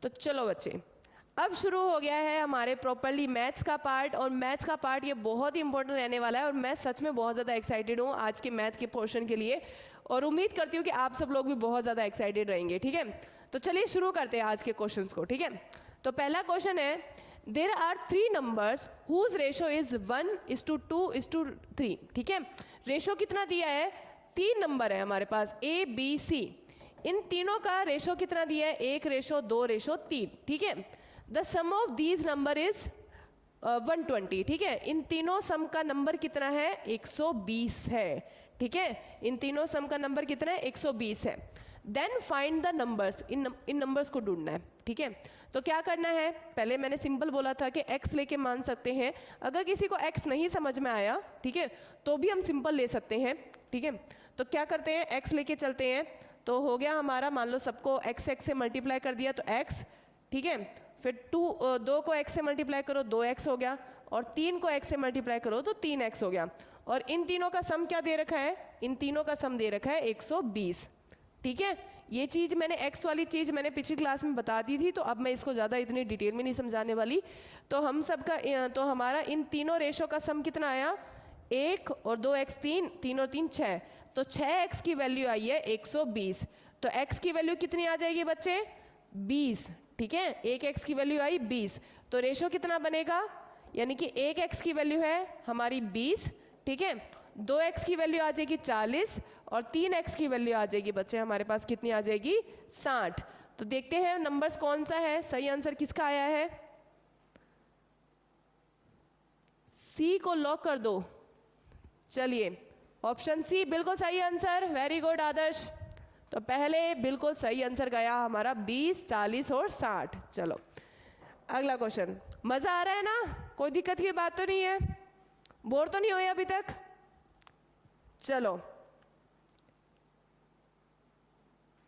तो चलो बच्चे, अब शुरू हो गया है हमारे प्रॉपरली मैथ्स का पार्ट, और मैथ्स का पार्ट ये बहुत ही इंपॉर्टेंट रहने वाला है, और मैं सच में बहुत ज़्यादा एक्साइटेड हूँ आज के मैथ के पोर्शन के लिए, और उम्मीद करती हूँ कि आप सब लोग भी बहुत ज़्यादा एक्साइटेड रहेंगे। ठीक है, तो चलिए शुरू करते हैं आज के क्वेश्चंस को। ठीक है, तो पहला क्वेश्चन है, there are 3 numbers whose ratio is 1:2:3। ठीक है, रेशो कितना दिया है, 3 नंबर है हमारे पास A B C, इन तीनों का रेशो कितना दिया है, 1:2:3। ठीक है, the sum of these number is 120। ठीक है, इन तीनों सम का नंबर कितना है, 120 है। ठीक है, इन तीनों सम का नंबर कितना है, 120 है। देन फाइंड द नंबर्स, इन नंबर्स को ढूंढना है। ठीक है, तो क्या करना है, पहले मैंने सिंपल बोला था कि x लेके मान सकते हैं, अगर किसी को x नहीं समझ में आया, ठीक है, तो भी हम सिंपल ले सकते हैं। ठीक है, तो क्या करते हैं, x लेके चलते हैं, तो हो गया हमारा, मान लो सबको x से मल्टीप्लाई कर दिया तो x, ठीक है, फिर 2 को x से मल्टीप्लाई करो 2x हो गया, और 3 को x से मल्टीप्लाई करो तो 3x हो गया, और इन तीनों का सम क्या दे रखा है, इन तीनों का सम दे रखा है 120। ठीक है, ये चीज़ मैंने x वाली चीज़ मैंने पिछली क्लास में बता दी थी, तो अब मैं इसको ज़्यादा इतनी डिटेल में नहीं समझाने वाली। तो हम सबका तो हमारा इन तीनों रेशो का सम कितना आया, 1 और 2x 3, 3 और 3 6, तो 6x की वैल्यू आई है 120। तो x की वैल्यू कितनी आ जाएगी बच्चे, 20। ठीक है, 1x की वैल्यू आई 20, तो रेशो कितना बनेगा, यानी कि 1x की वैल्यू है हमारी 20, ठीक है, 2x की वैल्यू आ जाएगी 40, और 3x की वैल्यू आ जाएगी बच्चे हमारे पास कितनी आ जाएगी, 60। तो देखते हैं नंबर्स कौन सा है, सही आंसर किसका आया है, सी को लॉक कर दो। चलिए, ऑप्शन सी बिल्कुल सही आंसर, वेरी गुड आदर्श। तो पहले बिल्कुल सही आंसर गया हमारा 20, 40 और 60। चलो अगला क्वेश्चन, मज़ा आ रहा है ना, कोई दिक्कत की बात तो नहीं है, बोर तो नहीं हुए अभी तक। चलो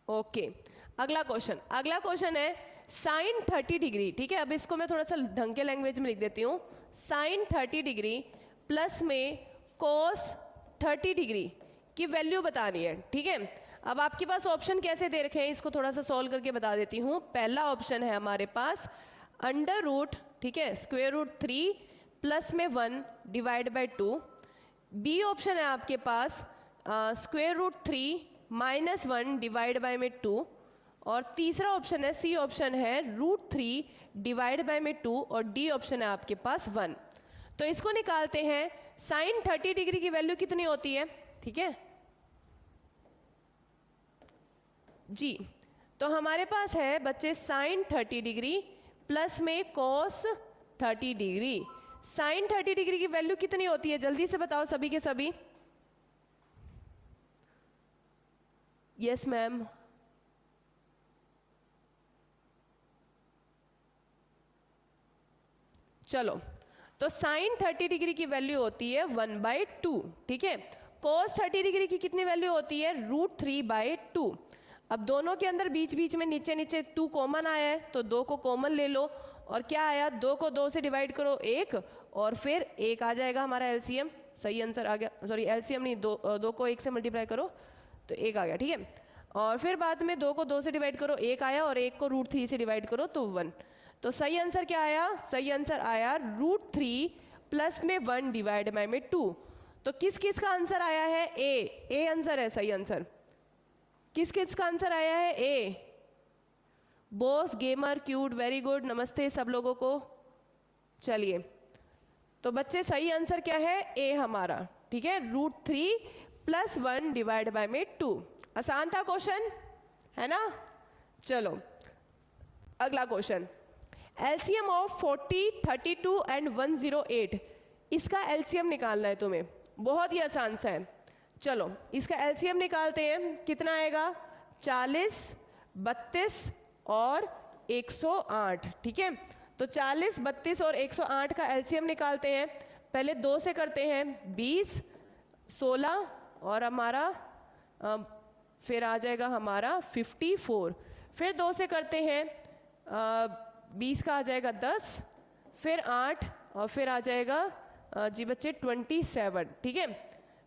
ओके, अगला क्वेश्चन है साइन 30 डिग्री। ठीक है, अब इसको मैं थोड़ा सा ढंग के लैंग्वेज में लिख देती हूँ, साइन 30 डिग्री प्लस में कोस 30 डिग्री की वैल्यू बतानी है। ठीक है, अब आपके पास ऑप्शन कैसे दे रखे हैं, इसको थोड़ा सा सॉल्व करके बता देती हूँ। पहला ऑप्शन है हमारे पास अंडर रूट, ठीक है, स्क्वायर रूट 3 प्लस में 1 डिवाइड बाई 2। बी ऑप्शन है आपके पास square root 3 minus 1 divide by में 2, और तीसरा ऑप्शन है सी ऑप्शन है रूट 3 डिवाइड बाई में 2, और डी ऑप्शन है आपके पास 1। तो इसको निकालते हैं, साइन 30 डिग्री की वैल्यू कितनी होती है, ठीक है जी, तो हमारे पास है बच्चे साइन 30 डिग्री प्लस में कॉस 30 डिग्री। साइन 30 डिग्री की वैल्यू कितनी होती है, जल्दी से बताओ सभी के सभी। यस मैम, चलो, तो साइन 30 डिग्री की वैल्यू होती है 1/2। ठीक है, कॉस 30 डिग्री की कितनी वैल्यू होती है, रूट 3/2। अब दोनों के अंदर बीच बीच में नीचे नीचे 2 कॉमन आया है, तो 2 को कॉमन ले लो, और क्या आया, 2 को 2 से डिवाइड करो 1, और फिर 1 आ जाएगा हमारा एलसीएम। सही आंसर आ गया, सॉरी एलसीएम नहीं, 2 को 1 से मल्टीप्लाई करो तो 1 आ गया। ठीक है, और फिर बाद में 2 को 2 से डिवाइड करो 1 आया, और 1 को रूट 3 से डिवाइड करो तो 1। तो सही आंसर क्या आया, सही आंसर आया रूट 3 प्लस में 1 डिवाइड बाई में 2। तो किस किस का आंसर आया है, ए आंसर है सही आंसर। किस किस का आंसर आया है, A. Boss gamer cute, very good, नमस्ते सब लोगों को। चलिए, तो बच्चे सही आंसर क्या है, ए हमारा। ठीक है, रूट 3 प्लस 1 डिवाइड बाय में 2। आसान था क्वेश्चन, है ना। चलो अगला क्वेश्चन, एलसीएम ऑफ 40, 32 एंड 108, इसका एलसीएम निकालना है तुम्हें, बहुत ही आसान सा है। चलो इसका एलसीएम निकालते हैं, कितना आएगा, 40, 32 और 108। ठीक है, तो 40, 32 और 108 का एलसीएम निकालते हैं। पहले 2 से करते हैं 20, 16 और हमारा फिर आ जाएगा हमारा 54। फिर 2 से करते हैं 20 का आ जाएगा 10, फिर 8 और फिर आ जाएगा जी बच्चे 27। ठीक है,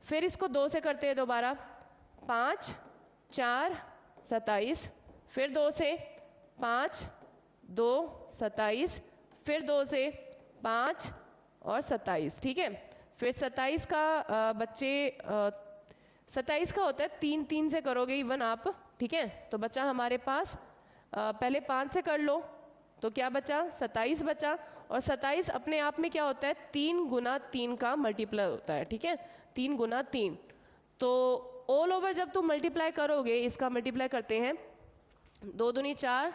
फिर इसको 2 से करते हैं दोबारा, 5, 4, 27, फिर 2 से 5, 2 27, फिर 2 से 5 और 27, ठीक है। फिर 27 का बच्चे 27 का होता है 3 3 से करोगे इवन आप, ठीक है। तो बचा हमारे पास पहले 5 से कर लो तो क्या बचा, 27 बचा। और 27 अपने आप में क्या होता है, 3 गुना 3 का मल्टीप्लाई होता है, ठीक है, 3 गुना 3। तो ऑल ओवर जब तुम मल्टीप्लाई करोगे, इसका मल्टीप्लाई करते हैं, 2 दूनी 4,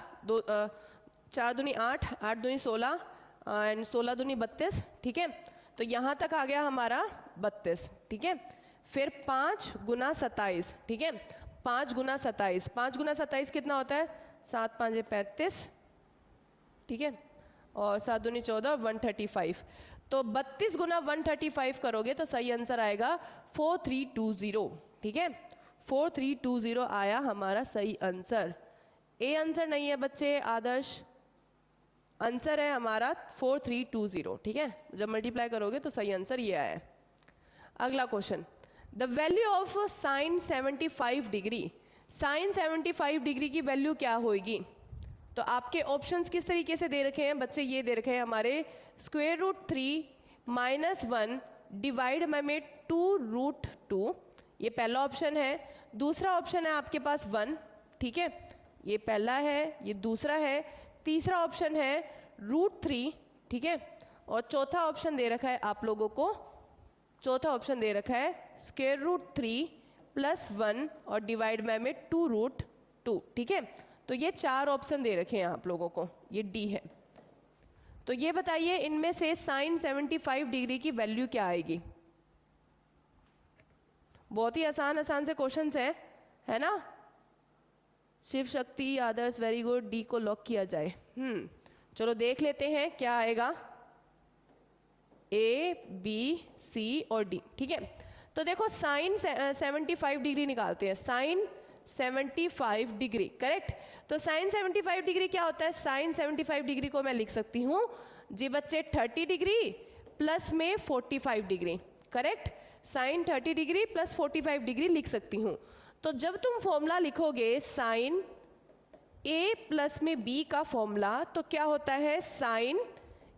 4 दूनी 8, 8 दूनी 16 एंड 16 दूनी 32, ठीक है। तो यहाँ तक आ गया हमारा 32, ठीक है। फिर 5 गुना 27, ठीक है, 5 गुना 27, 5 गुना 27 कितना होता है, 7 5 35, ठीक है, और 7 दूनी 14, 135। तो 32 गुना 135 करोगे तो सही आंसर आएगा 4320, ठीक है, 4320 आया हमारा सही आंसर। ए आंसर नहीं है बच्चे आदर्श, आंसर है हमारा 4320, ठीक है। जब मल्टीप्लाई करोगे तो सही आंसर ये आया। अगला question, the value of sine 75 degree, sine 75 degree की वैल्यू क्या होगी। तो आपके ऑप्शंस किस तरीके से दे रखे हैं बच्चे, ये दे रखे हैं हमारे √3 -1 डिवाइड में 2√2, ये पहला ऑप्शन है। दूसरा ऑप्शन है आपके पास 1, ठीक है, ये पहला है, ये दूसरा है। तीसरा ऑप्शन है √3, ठीक है, और चौथा ऑप्शन दे रखा है आप लोगों को, चौथा ऑप्शन दे रखा है √3 + 1 और डिवाइड में 2√2, ठीक है। तो ये 4 ऑप्शन दे रखे हैं आप लोगों को, ये डी है। तो ये बताइए इनमें से साइन 75 डिग्री की वैल्यू क्या आएगी। बहुत ही आसान आसान से क्वेश्चंस है ना। शिव शक्ति आदर्श, वेरी गुड, डी को लॉक किया जाए। चलो देख लेते हैं क्या आएगा, ए बी सी और डी, ठीक है। तो देखो साइन 75 डिग्री निकालते हैं, साइन 75 डिग्री, करेक्ट। तो साइन 75 डिग्री क्या होता है, साइन 75 डिग्री को मैं लिख सकती हूँ जी बच्चे 30 डिग्री प्लस में 45 degree, correct. Sine 30 degree plus 45 degree लिख सकती हूँ। तो जब तुम फॉर्मूला लिखोगे साइन ए प्लस में बी का फॉर्मूला, तो क्या होता है, साइन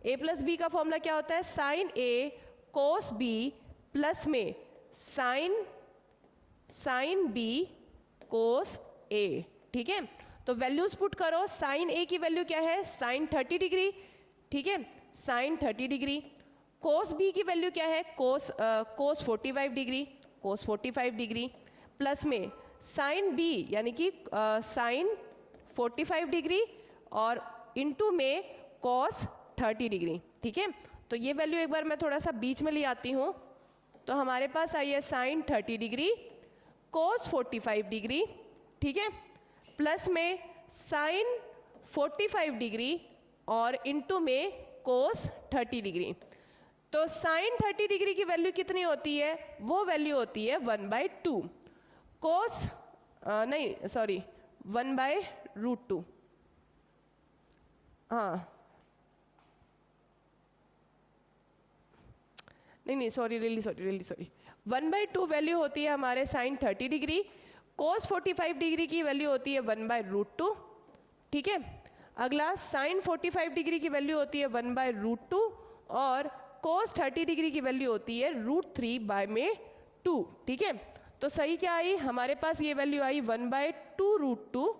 ए प्लस बी का फॉर्मूला क्या होता है, sine A cos B plus में साइन बी कोस ए, ठीक है। तो वैल्यूज पुट करो, साइन ए की वैल्यू क्या है, साइन 30 डिग्री, ठीक है, साइन 30 डिग्री। कोस बी की वैल्यू क्या है, कोस 45 डिग्री, कोस 45 डिग्री, प्लस में साइन बी यानी कि साइन 45 डिग्री और इनटू में कॉस 30 डिग्री, ठीक है। तो ये वैल्यू एक बार मैं थोड़ा सा बीच में ले आती हूँ, तो हमारे पास आई है साइन 30 डिग्री कॉस 45 डिग्री, ठीक है, प्लस में साइन 45 डिग्री और इनटू में कोस 30 डिग्री। तो साइन 30 डिग्री की वैल्यू कितनी होती है, वो वैल्यू होती है 1/2, कोस नहीं सॉरी 1/√2, हाँ नहीं सॉरी रियली सॉरी 1/2 वैल्यू होती है हमारे साइन 30 डिग्री, कोस 45 डिग्री की वैल्यू होती है 1/√2, ठीक है। अगला साइन 45 डिग्री की वैल्यू होती है 1/√2 और कोस 30 डिग्री की वैल्यू होती है √3/2, ठीक है। तो सही क्या आई हमारे पास, ये वैल्यू आई 1/2√2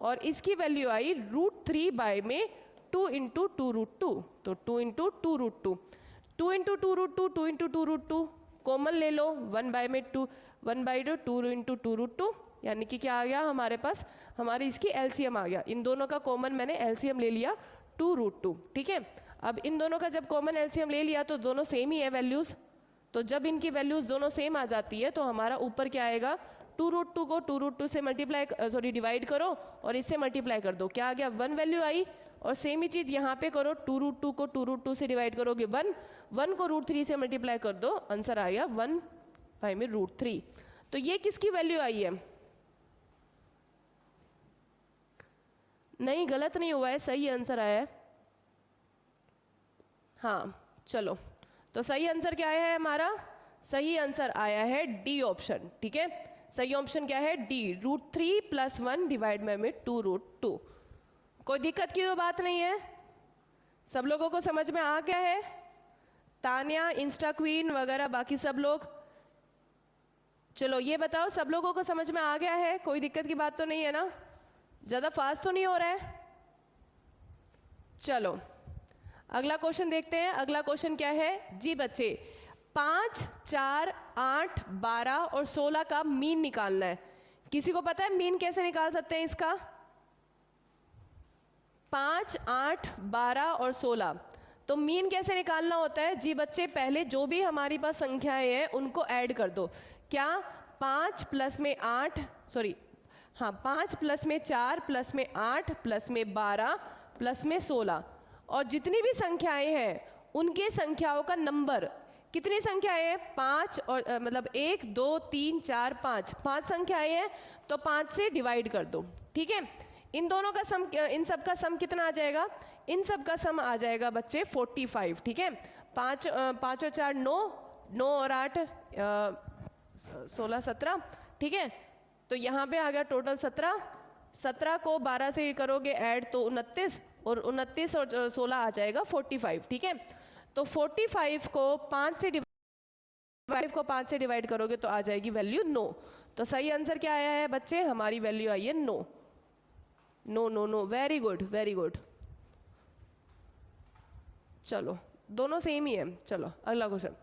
और इसकी वैल्यू आई √3/2 इंटू 2√2, तो 2 इंटू 2√2, 2 इंटू 2√2, 2 इंटू 2√2 कॉमन ले लो, 1/2 2 इंटू 2√2 यानी कि क्या आ गया हमारे पास, हमारी इसकी एलसीएम आ गया। इन दोनों का कॉमन मैंने एलसीएम ले लिया 2√2, ठीक है। अब इन दोनों का जब कॉमन एलसीएम ले लिया तो दोनों सेम ही है वैल्यूज, तो जब इनकी वैल्यूज दोनों सेम आ जाती है तो हमारा ऊपर क्या आएगा, 2√2 को 2√2 से डिवाइड करो और इससे मल्टीप्लाई कर दो, क्या आ गया 1 वैल्यू आई। और सेम ही चीज यहाँ पे करो, 2√2 को 2√2 से डिवाइड करोगे 1 को √3 से मल्टीप्लाई कर दो, आंसर आएगा 1/√3। तो ये किसकी वैल्यू आई है, नहीं गलत नहीं हुआ है, सही आंसर आया है। हाँ चलो, तो सही आंसर क्या है हमारा, सही आंसर आया है डी ऑप्शन, ठीक है। सही ऑप्शन क्या है, डी, √3 + 1 डिवाइड में 2√2। कोई दिक्कत की तो बात नहीं है, सब लोगों को समझ में आ गया है? तान्या, इंस्टा क्वीन वगैरह बाकी सब लोग, चलो ये बताओ सब लोगों को समझ में आ गया है? कोई दिक्कत की बात तो नहीं है ना? ज़्यादा फास्ट तो नहीं हो रहा है? चलो अगला क्वेश्चन देखते हैं। अगला क्वेश्चन क्या है जी बच्चे? 5, 4, 8, 12 और 16 का मीन निकालना है। किसी को पता है मीन कैसे निकाल सकते हैं इसका? 5, 8, 12 और 16, तो मीन कैसे निकालना होता है जी बच्चे? पहले जो भी हमारी पास संख्याएं हैं उनको ऐड कर दो। क्या? 5 प्लस में 8, सॉरी हाँ 5 प्लस में 4 प्लस में 8 प्लस में 12 प्लस में 16, और जितनी भी संख्याएं हैं उनके संख्याओं का नंबर, कितनी संख्याएं हैं? 5 और मतलब 1 2 3 4 5, 5 संख्याएं हैं, तो 5 से डिवाइड कर दो। ठीक है, इन दोनों का सम, इन सब का सम कितना आ जाएगा? इन सब का सम आ जाएगा बच्चे 45। ठीक है, 5 और 4 9, 9 और 8 16 17। ठीक है, तो यहाँ पे आ गया टोटल 17। 17 को 12 से करोगे ऐड तो 29, और 29 और 16 आ जाएगा 45। ठीक है, तो 45 को 5 से डिवाइड करोगे तो आ जाएगी वैल्यू 9। तो सही आंसर क्या आया है बच्चे? हमारी वैल्यू आई है 9। No no no, very good very good. चलो दोनों सेम ही है। चलो अगला question.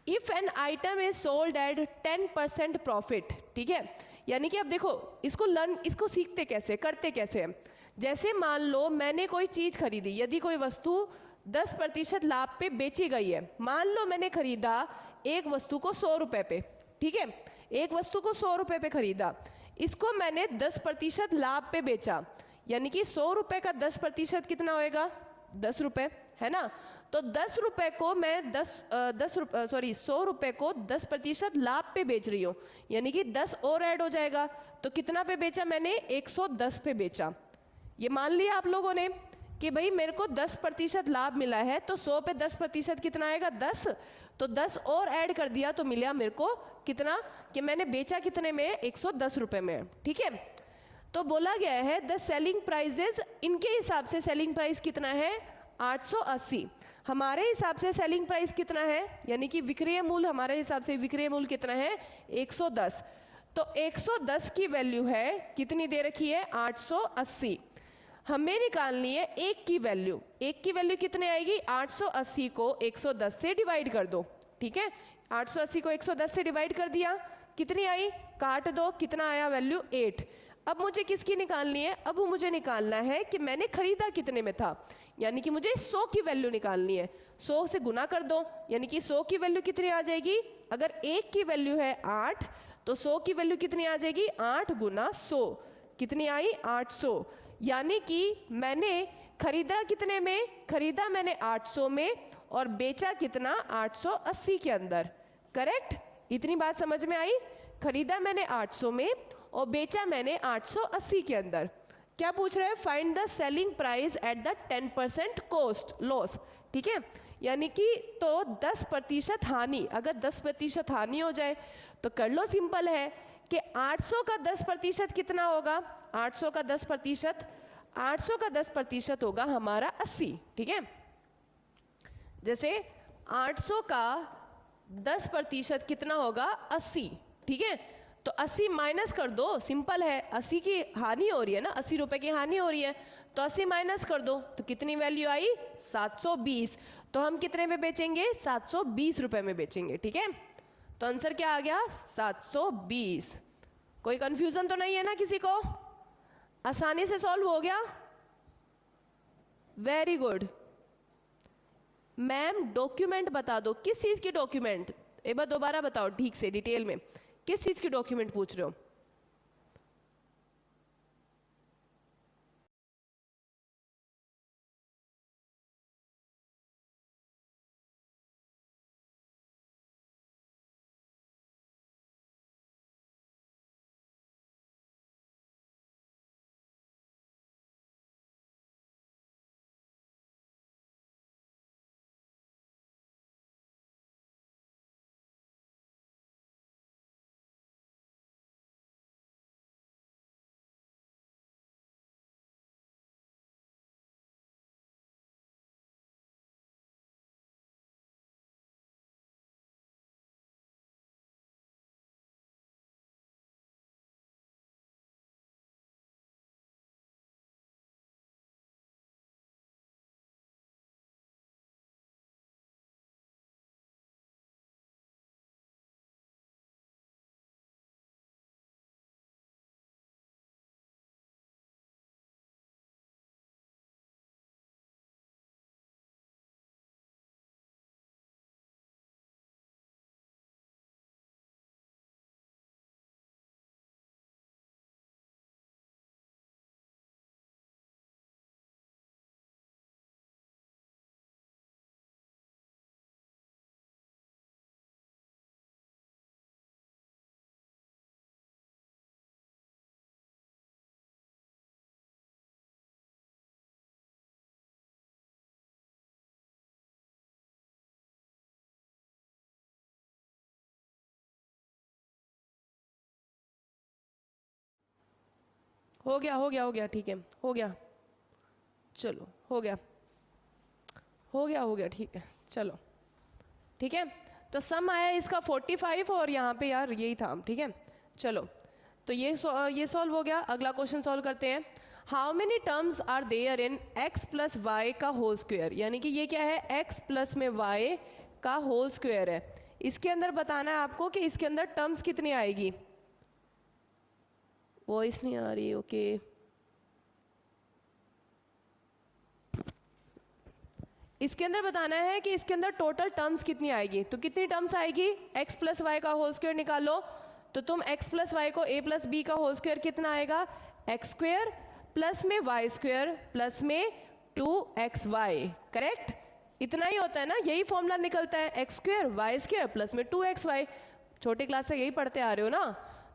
If an item is sold at 10% profit, ठीक है, यानी कि अब देखो इसको सीखते कैसे, करते कैसे हैं। जैसे मान लो मैंने कोई चीज खरीदी, यदि कोई वस्तु 10% लाभ पे बेची गई है। मान लो मैंने खरीदा एक वस्तु को 100 रुपए पे, ठीक है, एक वस्तु को 100 रुपए पे खरीदा, इसको मैंने 10% लाभ पे बेचा, यानी कि 100 रुपए का 10% कितना होएगा? 10 रुपए, है ना? तो 10 रुपए को मैं 100 रुपए को 10% लाभ पे बेच रही हूँ, यानी कि 10 और ऐड हो जाएगा, तो कितना पे बेचा मैंने? 110 पे बेचा। ये मान लिया आप लोगों ने कि भाई मेरे को 10% लाभ मिला है, तो 100 पे 10% कितना आएगा? 10। तो 10 और ऐड कर दिया तो मिला मेरे को कितना, कि मैंने बेचा कितने में? 110 रुपए में। ठीक है, तो बोला गया है द सेलिंग प्राइजेस, इनके हिसाब से सेलिंग प्राइस कितना है? 880। हमारे हिसाब से सेलिंग प्राइस कितना है, यानी कि विक्रय मूल्य, हमारे हिसाब से विक्रय मूल्य कितना है? 110। तो 110 की वैल्यू है कितनी दे रखी है? 880। हमें निकालनी है एक की वैल्यू। एक की वैल्यू कितने आएगी? 880 को 110 से डिवाइड कर दो। ठीक है, 880 को 110 से डिवाइड कर दिया, कितनी आई? काट दो, कितना आया वैल्यू? 8। अब मुझे किसकी निकालनी है? अब मुझे निकालना है कि मैंने खरीदा कितने में था, यानी कि मुझे 100 की वैल्यू निकालनी है। 100 से गुना कर दो, यानी कि 100 की वैल्यू कितनी आ जाएगी? अगर एक की वैल्यू है 8, तो 100 की वैल्यू कितनी आ जाएगी? 8 गुना 100, कितनी आई? 800। यानी कि मैंने खरीदा कितने में? खरीदा मैंने 800 में, और बेचा कितना? 880 के अंदर। करेक्ट? इतनी बात समझ में आई? खरीदा मैंने 800 में और बेचा मैंने 880 के अंदर। क्या पूछ रहे हैं? Find the selling price at the 10% cost loss. ठीक है, यानी कि तो 10% हानि, अगर 10% हानि हो जाए तो कर लो, सिंपल है कि 800 का 10% कितना होगा? 800 का 10%, 800 का 10% होगा हमारा 80। ठीक है, जैसे 800 का 10% कितना होगा? 80। ठीक है, तो 80 माइनस कर दो, सिंपल है, 80 की हानि हो रही है ना, 80 रुपए की हानि हो रही है, तो 80 माइनस कर दो, तो कितनी वैल्यू आई? 720। तो हम कितने में बेचेंगे? 720 रुपए में बेचेंगे। ठीक है, तो आंसर क्या आ गया? 720। कोई कंफ्यूजन तो नहीं है ना किसी को? आसानी से सॉल्व हो गया? Very good. मैम डॉक्यूमेंट बता दो, किस चीज की डॉक्यूमेंट? एक बार दोबारा बताओ ठीक से, डिटेल में, किस चीज की डॉक्यूमेंट पूछ रहे हो? हो गया हो गया हो गया, ठीक है, हो गया, चलो हो गया हो गया हो गया, ठीक है, चलो ठीक है। तो सम आया इसका 45 और यहाँ पे यार यही था, ठीक है। चलो तो ये सॉल्व हो गया। अगला क्वेश्चन सॉल्व करते हैं। How many terms are there in x plus Y का होल स्क्वायर, यानी कि ये क्या है, x प्लस में y का होल स्क्वायर है। इसके अंदर बताना है आपको कि इसके अंदर टर्म्स कितनी आएगी। वॉइस नहीं आ रही, ओके। इसके अंदर बताना है कि इसके अंदर टोटल टर्म्स कितनी आएगी। तो कितनी टर्म्स आएगी, x प्लस वाई का होल स्क्वायर निकालो। तो तुम x प्लस वाई को a प्लस बी का होल स्क्वायर कितना आएगा, x स्क्वायर प्लस में y स्क्वायर प्लस में 2xy, करेक्ट। इतना ही होता है ना, यही फॉर्मूला निकलता है, x square Y square plus में 2xy। छोटे क्लास से यही पढ़ते आ रहे हो ना।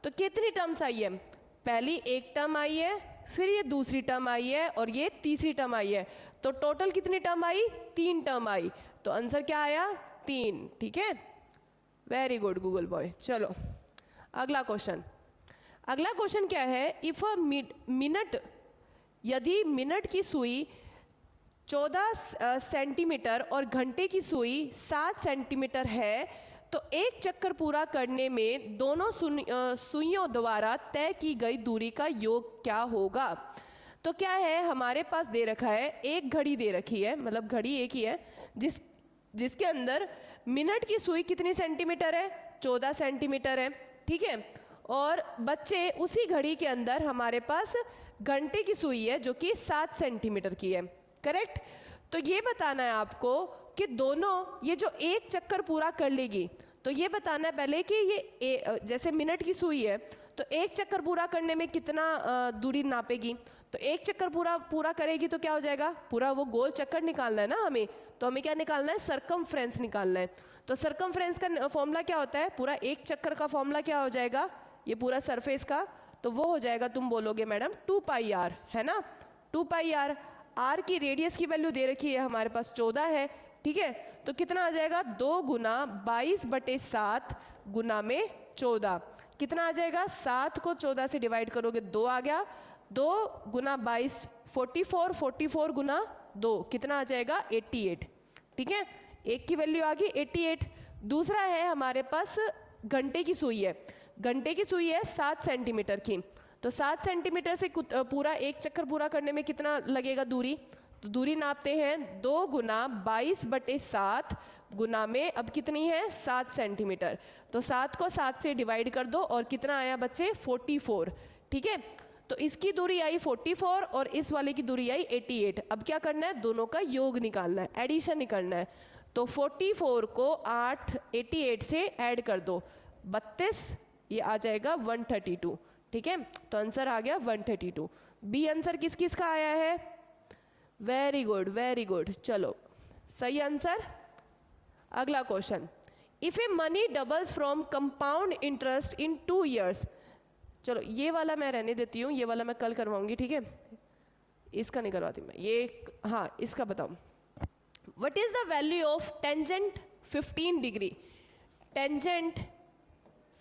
तो कितनी टर्म्स आई है, पहली एक टर्म आई है, फिर ये दूसरी टर्म आई है और ये तीसरी टर्म आई है। तो टोटल कितनी टर्म आई, 3 टर्म आई। तो आंसर क्या आया, 3, ठीक है। Very good Google boy. चलो अगला क्वेश्चन। अगला क्वेश्चन क्या है, इफ अ मिनट, यदि मिनट की सुई 14 सेंटीमीटर और घंटे की सुई 7 सेंटीमीटर है, तो एक चक्कर पूरा करने में दोनों सुइयों द्वारा तय की गई दूरी का योग क्या होगा। तो क्या है, हमारे पास दे रखा है, एक घड़ी दे रखी है, मतलब घड़ी एक ही है, जिसके अंदर मिनट की सुई कितनी सेंटीमीटर है, 14 सेंटीमीटर है, ठीक है। और बच्चे उसी घड़ी के अंदर हमारे पास घंटे की सुई है जो कि 7 सेंटीमीटर की है, करेक्ट। तो ये बताना है आपको कि दोनों, ये जो एक चक्कर पूरा कर लेगी, तो ये बताना है पहले कि ये जैसे मिनट की सुई है, तो एक चक्कर पूरा करने में कितना दूरी नापेगी। तो एक चक्कर पूरा करेगी तो क्या हो जाएगा, पूरा वो गोल चक्कर निकालना है ना हमें। तो हमें क्या निकालना है, सरकमफ्रेंस निकालना है। तो सरकमफ्रेंस का फॉर्मूला क्या होता है, पूरा एक चक्कर का फॉर्मूला क्या हो जाएगा, ये पूरा सरफेस का, तो वो हो जाएगा, तुम बोलोगे मैडम 2πr, है ना, 2πr। r की रेडियस की वैल्यू दे रखी है हमारे पास 14 है, ठीक है। तो कितना आ जाएगा, 2 गुना 22/7 गुना में 14, कितना आ जाएगा, 7 को 14 से डिवाइड करोगे 2 आ गया, 2 गुना 22 44, 44 गुना 2 कितना आ जाएगा, 88, ठीक है। एक की वैल्यू आ गई 88। दूसरा है हमारे पास घंटे की सुई है, घंटे की सुई है 7 सेंटीमीटर की। तो 7 सेंटीमीटर से पूरा एक चक्कर पूरा करने में कितना लगेगा दूरी। तो दूरी नापते हैं, 2 गुना 22/7 गुना में अब कितनी है, 7 सेंटीमीटर। तो 7 को 7 से डिवाइड कर दो और कितना आया बच्चे, 44, ठीक है। तो इसकी दूरी आई 44 और इस वाले की दूरी आई 88। अब क्या करना है, दोनों का योग निकालना है, एडिशन निकालना है। तो 44 को 88 से ऐड कर दो, 32, ये आ जाएगा 132, ठीक है। तो आंसर आ गया 132। बी आंसर किस किस का आया है, वेरी गुड वेरी गुड, चलो सही आंसर। अगला question, if a money doubles from compound interest in 2 years, चलो ये वाला मैं रहने देती हूँ, ये वाला मैं कल करवाऊंगी, ठीक है, इसका नहीं करवाती मैं, ये हाँ इसका बताऊँ। What is the value of tangent 15 degree, tangent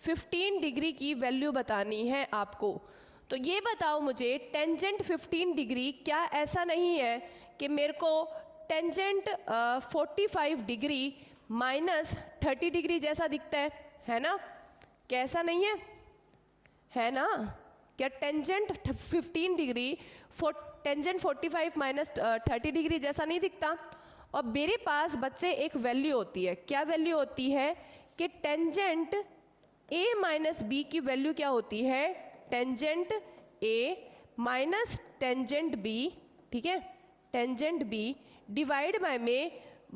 15 degree की वैल्यू बतानी है आपको। तो ये बताओ मुझे, टेंजेंट 15 डिग्री, क्या ऐसा नहीं है कि मेरे को टेंजेंट 45 डिग्री माइनस 30 डिग्री जैसा दिखता है ना, कैसा नहीं है ना। क्या tangent 15 degree tangent 45 minus 30 degree जैसा नहीं दिखता। और मेरे पास बच्चे एक वैल्यू होती है, क्या वैल्यू होती है कि टेंजेंट a माइनस बी की वैल्यू क्या होती है, tangent a minus tangent b, ठीक है, टेंजेंट b डिवाइड बाय में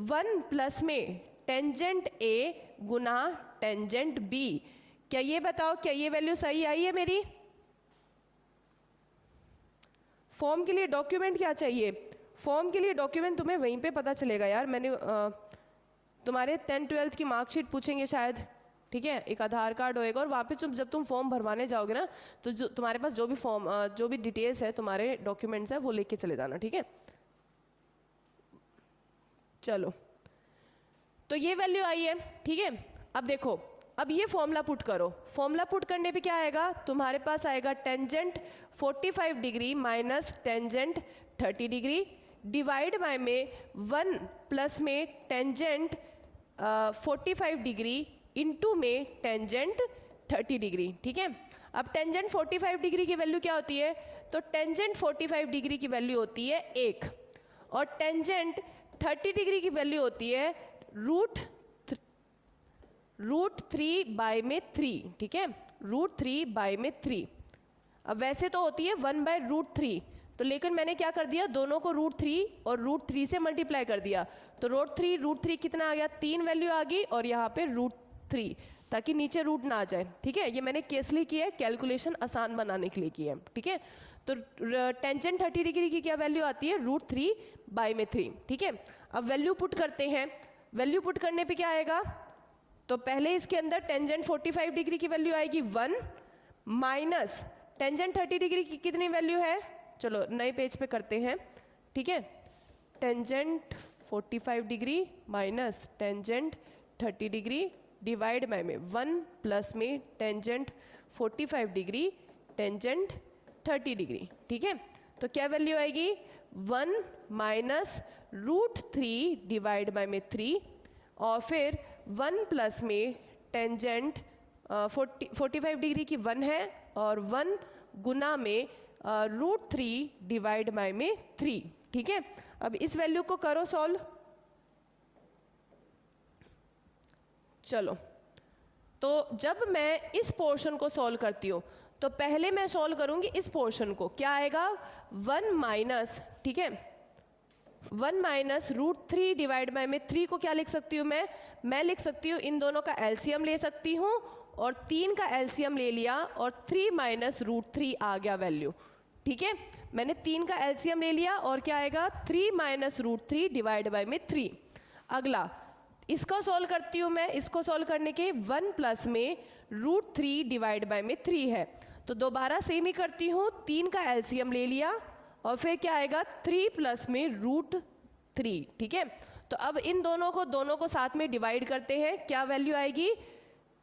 1 प्लस में tangent a Guna tangent b। क्या ये बताओ, क्या ये वैल्यू सही आई है मेरी। फॉर्म के लिए डॉक्यूमेंट क्या चाहिए, फॉर्म के लिए डॉक्यूमेंट तुम्हें वहीं पे पता चलेगा यार। मैंने तुम्हारे 10th-12th की मार्कशीट पूछेंगे शायद, ठीक है, एक आधार कार्ड होएगा और वहाँ पे जब तुम फॉर्म भरवाने जाओगे ना, तो जो तुम्हारे पास जो भी फॉर्म जो भी डिटेल्स है, तुम्हारे डॉक्यूमेंट्स है, वो लेके चले जाना, ठीक है। चलो तो ये वैल्यू आई है, ठीक है। अब देखो अब ये फॉर्मूला पुट करो। फॉर्मूला पुट करने पे क्या आएगा, तुम्हारे पास आएगा tangent 45 degree minus tangent 30 degree divide by में 1 प्लस में टेंजेंट 45 डिग्री इंटू में टेंजेंट 30 डिग्री। ठीक है, अब टेंजेंट 45 डिग्री की वैल्यू क्या होती है, तो टेंजेंट 45 डिग्री की वैल्यू होती है 1 और टेंजेंट 30 डिग्री की वैल्यू होती है रूट 3 बाय में 3। ठीक है, रूट 3 बाय में 3। अब वैसे तो होती है 1 बाय रूट 3, तो लेकिन मैंने क्या कर दिया, दोनों को रूट 3 और रूट 3 से मल्टीप्लाई कर दिया, तो रूट 3 कितना आ गया, 3 वैल्यू आ गई और यहाँ पे रूट 3, ताकि नीचे रूट ना आ जाए। ठीक है, ये मैंने केसली किया है, कैलकुलेशन आसान बनाने के लिए किया है। ठीक है, तो टेंजेंट 30 डिग्री की क्या वैल्यू आती है, रूट 3 बाय में 3। ठीक है, अब वैल्यू पुट करते हैं। वैल्यू पुट करने पे क्या आएगा, तो पहले इसके अंदर टेंजेंट 45 डिग्री की वैल्यू आएगी 1 माइनस टेंजेंट 30 डिग्री की कितनी वैल्यू है, चलो नए पेज पे करते हैं। ठीक है, tangent 45 degree minus tangent 30 degree divide by में 1 प्लस में टेंजेंट 45 डिग्री टेंजेंट 30 डिग्री। ठीक है, तो क्या वैल्यू आएगी, 1 माइनस रूट 3 डिवाइड बाय में 3 और फिर 1 प्लस में टेंजेंट 45 डिग्री की 1 है और 1 गुना में रूट 3 डिवाइड बाय में 3। ठीक है, अब इस वैल्यू को करो सॉल्व। चलो, तो जब मैं इस पोर्शन को सॉल्व करती हूँ तो पहले मैं सॉल्व करूंगी इस पोर्शन को, क्या आएगा 1 माइनस, ठीक है 1 माइनस रूट 3 डिवाइड बाय में 3 को क्या लिख सकती हूँ मैं लिख सकती हूँ, इन दोनों का एलसीएम ले सकती हूँ और 3 का एलसीएम ले लिया और 3 माइनस रूट 3 आ गया वैल्यू। ठीक है, मैंने 3 का एलसीएम ले लिया और क्या आएगा 3 माइनस रूट 3 डिवाइड बाय में 3। अगला इसको सॉल्व करती हूँ मैं, इसको सॉल्व करने के 1 प्लस में रूट 3 डिवाइड बाय में 3 है, तो दोबारा सेम ही करती हूँ, 3 का एलसीएम ले लिया और फिर क्या आएगा 3 प्लस में रूट 3। ठीक है, तो अब इन दोनों को साथ में डिवाइड करते हैं, क्या वैल्यू आएगी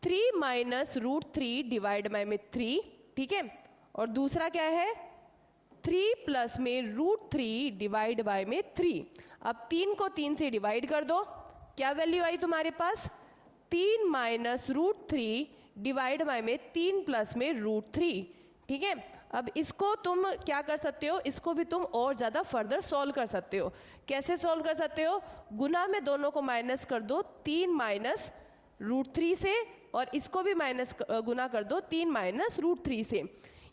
3 माइनस रूट 3 डिवाइड बाय में 3। ठीक है, और दूसरा क्या है 3 प्लस में रूट 3 डिवाइड बाय में 3। अब 3 को 3 से डिवाइड कर दो, क्या वैल्यू आई तुम्हारे पास 3 माइनस रूट 3 डिवाइड बाय में 3 प्लस में रूट 3। ठीक है, अब इसको तुम क्या कर सकते हो, इसको भी तुम और ज़्यादा फर्दर सॉल्व कर सकते हो। कैसे सॉल्व कर सकते हो, गुना में दोनों को माइनस कर दो 3 माइनस रूट 3 से और इसको भी माइनस गुना कर दो 3 माइनस रूट 3 से।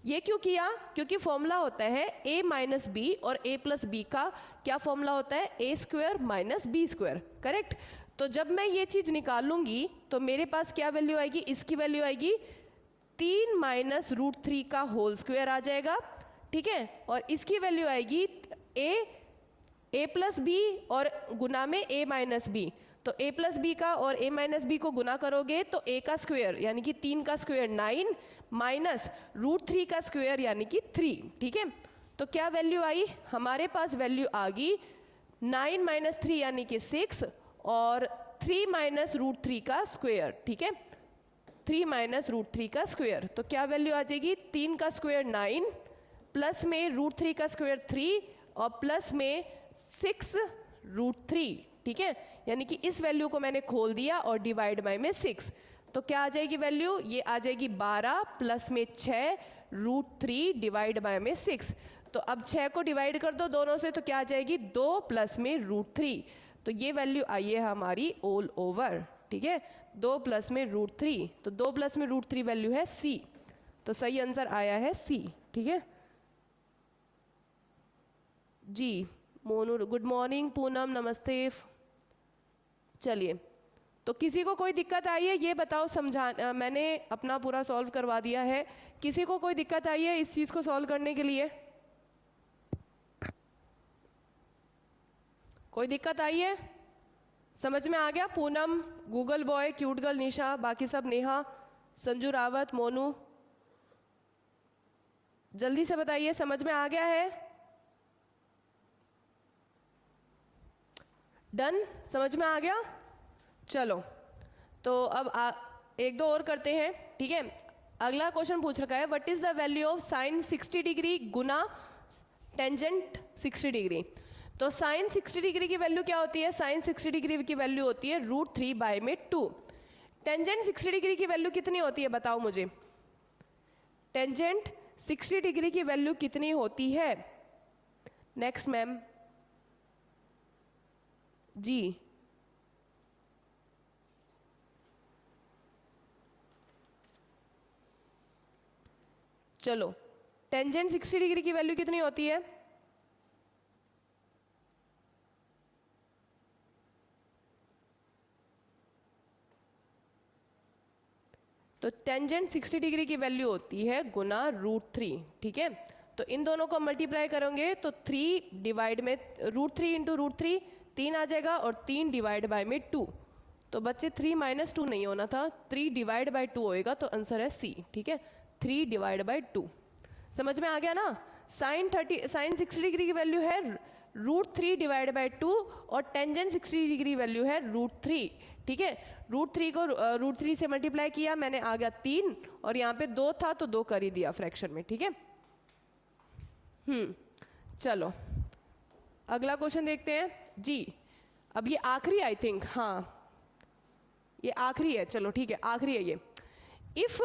ये क्यों किया, क्योंकि फॉर्मूला होता है a माइनस बी और a प्लस बी का क्या फॉर्मूला होता है, a square minus B square, correct. तो जब मैं ये चीज़ निकालूंगी तो मेरे पास क्या वैल्यू आएगी, इसकी वैल्यू आएगी 3 माइनस रूट 3 का होल स्क्वायर आ जाएगा। ठीक है, और इसकी वैल्यू आएगी a प्लस बी और गुना में a माइनस बी, तो a प्लस बी का और a माइनस बी को गुना करोगे तो a का स्क्वायर यानी कि 3 का स्क्वायर 9 माइनस रूट 3 का स्क्वायर यानी कि 3। ठीक है, तो क्या वैल्यू आई, हमारे पास वैल्यू आ गई 9 माइनस 3 यानी कि 6 और 3 माइनस रूट 3 का स्क्वायर। ठीक है, 3 माइनस रूट 3 का स्क्वायर, तो क्या वैल्यू आ जाएगी 3 का स्क्वायर 9 प्लस में रूट 3 का स्क्वायर 3 और प्लस में 6 रूट 3। ठीक है, यानी कि इस वैल्यू को मैंने खोल दिया और डिवाइड बाय में 6, तो क्या आ जाएगी वैल्यू, ये आ जाएगी 12 प्लस में 6 रूट 3 डिवाइड बाय में 6। तो अब 6 को डिवाइड कर दो दोनों से, तो क्या आ जाएगी 2 प्लस में रूट 3, तो ये वैल्यू आई है हमारी ऑल ओवर। ठीक है, 2 प्लस में रूट 3, तो 2 प्लस में रूट 3 वैल्यू है सी, तो सही आंसर आया है सी। ठीक है जी, मोनू गुड मॉर्निंग, पूनम नमस्ते। चलिए, तो किसी को कोई दिक्कत आई है ये बताओ, मैंने अपना पूरा सॉल्व करवा दिया है, किसी को कोई दिक्कत आई है इस चीज़ को सॉल्व करने के लिए, कोई दिक्कत आई है, समझ में आ गया। Poonam, Google boy, cute girl Nisha, बाकी सब नेहा, संजू रावत, मोनू, जल्दी से बताइए समझ में आ गया है, डन, समझ में आ गया। चलो, तो अब एक दो और करते हैं, ठीक है। अगला क्वेश्चन पूछ रखा है, what is the value of sign 60 degree Guna tangent 60 degree. तो साइन 60 डिग्री की वैल्यू क्या होती है? साइन 60 डिग्री की वैल्यू होती है √3/2। टेंजेंट 60 डिग्री की वैल्यू कितनी होती है बताओ मुझे? टेंजेंट 60 डिग्री की वैल्यू कितनी होती है? नेक्स्ट मैम जी। चलो, टेंजेंट 60 डिग्री की वैल्यू कितनी होती है? तो टेंजेंट 60 डिग्री की वैल्यू होती है गुना √3, ठीक है। तो इन दोनों को मल्टीप्लाई करोगे तो 3 डिवाइड में √3 इंटू √3 3 आ जाएगा, और 3 डिवाइड बाय में 2। तो बच्चे 3 - 2 नहीं होना था, 3 डिवाइड बाय 2 होएगा, तो आंसर है सी, ठीक है। 3 डिवाइड बाय 2 समझ में आ गया ना? साइन 60 डिग्री की वैल्यू है √3 डिवाइड बाय 2, और टेंजेंट 60 डिग्री वैल्यू है √3, ठीक है। √3 को √3 से मल्टीप्लाई किया मैंने, आ गया 3, और यहाँ पे 2 था तो 2 कर ही दिया फ्रैक्शन में, ठीक है। चलो अगला क्वेश्चन देखते हैं जी। अब ये आखिरी, आई थिंक, हाँ ये आखिरी है, चलो ठीक है, आखिरी है ये। If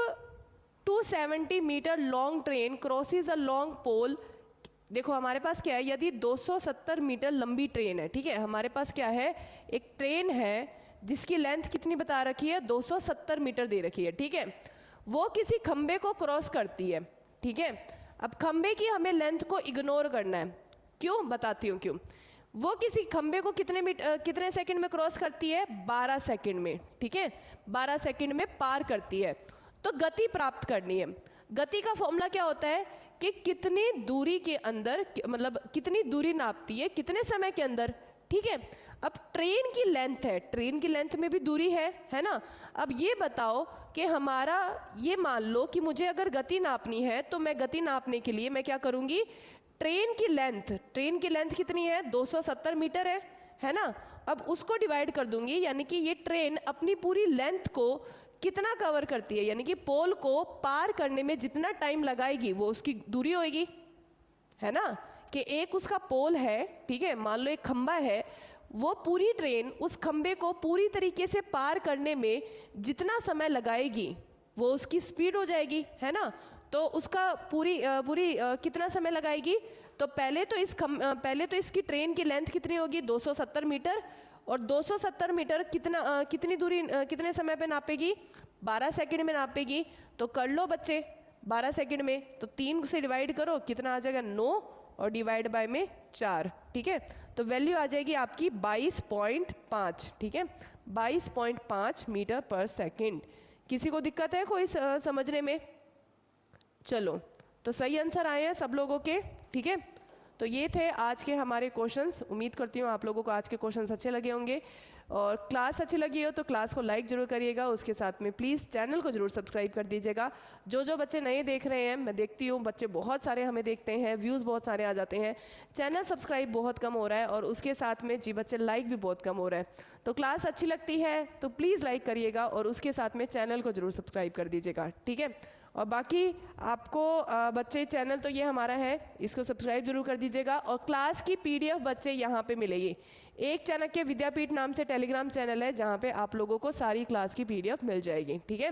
270 metre long train crosses a long pole. देखो हमारे पास क्या है, यदि 270 मीटर लंबी ट्रेन है, ठीक है, हमारे पास क्या है, एक ट्रेन है जिसकी लेंथ कितनी बता रखी है? 270 मीटर दे रखी है, ठीक है। वो किसी खंबे को क्रॉस करती है, ठीक है। अब खंबे की हमें लेंथ को इग्नोर करना है, क्यों बताती हूँ क्यों। वो किसी खंबे को कितने सेकंड में क्रॉस करती है? 12 सेकंड में, ठीक है, 12 सेकंड में पार करती है। तो गति प्राप्त करनी है। गति का फॉर्मूला क्या होता है कि कितनी दूरी के अंदर, मतलब कितनी दूरी नापती है कितने समय के अंदर, ठीक है। अब ट्रेन की लेंथ है, ट्रेन की लेंथ में भी दूरी है ना। अब ये बताओ कि हमारा, ये मान लो कि मुझे अगर गति नापनी है, तो मैं गति नापने के लिए मैं क्या करूँगी? ट्रेन की लेंथ कितनी है? 270 मीटर है ना। अब उसको डिवाइड कर दूंगी, यानी कि ये ट्रेन अपनी पूरी लेंथ को कितना कवर करती है, यानी कि पोल को पार करने में जितना टाइम लगाएगी वो उसकी दूरी होगी, है ना। कि एक उसका पोल है, ठीक है, मान लो एक खंबा है, वो पूरी ट्रेन उस खंबे को पूरी तरीके से पार करने में जितना समय लगाएगी वो उसकी स्पीड हो जाएगी, है ना। तो उसका पूरी कितना समय लगाएगी? तो पहले तो इसकी ट्रेन की लेंथ कितनी होगी? 270 मीटर, और 270 मीटर कितनी दूरी कितने समय पे नापेगी? 12 सेकंड में नापेगी। तो कर लो बच्चे 12 सेकंड में, तो 3 से डिवाइड करो, कितना आ जाएगा? 9, और डिवाइड बाय में 4, ठीक है। तो वैल्यू आ जाएगी आपकी 22.5, ठीक है, 22.5 मीटर पर सेकंड। किसी को दिक्कत है कोई समझने में? चलो, तो सही आंसर आए हैं सब लोगों के, ठीक है। तो ये थे आज के हमारे क्वेश्चंस। उम्मीद करती हूँ आप लोगों को आज के क्वेश्चंस अच्छे लगे होंगे, और क्लास अच्छी लगी हो तो क्लास को लाइक जरूर करिएगा। उसके साथ में प्लीज़ चैनल को जरूर सब्सक्राइब कर दीजिएगा। जो बच्चे नए देख रहे हैं, मैं देखती हूँ बच्चे बहुत सारे हमें देखते हैं, व्यूज़ बहुत सारे आ जाते हैं, चैनल सब्सक्राइब बहुत कम हो रहा है, और उसके साथ में जी बच्चे लाइक भी बहुत कम हो रहा है। तो क्लास अच्छी लगती है तो प्लीज़ लाइक करिएगा, और उसके साथ में चैनल को जरूर सब्सक्राइब कर दीजिएगा, ठीक है। और बाकी आपको बच्चे, चैनल तो ये हमारा है, इसको सब्सक्राइब जरूर कर दीजिएगा। और क्लास की PDF बच्चे यहाँ पे मिलेगी। एक चाणक्य विद्यापीठ नाम से टेलीग्राम चैनल है, जहाँ पे आप लोगों को सारी क्लास की PDF मिल जाएगी, ठीक है।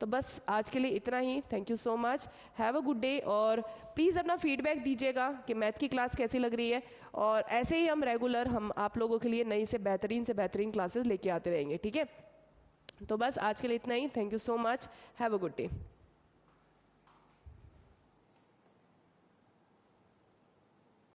तो बस आज के लिए इतना ही। Thank you so much, have a good day. और प्लीज़ अपना फीडबैक दीजिएगा कि मैथ की क्लास कैसी लग रही है, और ऐसे ही हम आप लोगों के लिए नई से बेहतरीन क्लासेस लेके आते रहेंगे, ठीक है। तो बस आज के लिए इतना ही। Thank you so much, have a good day.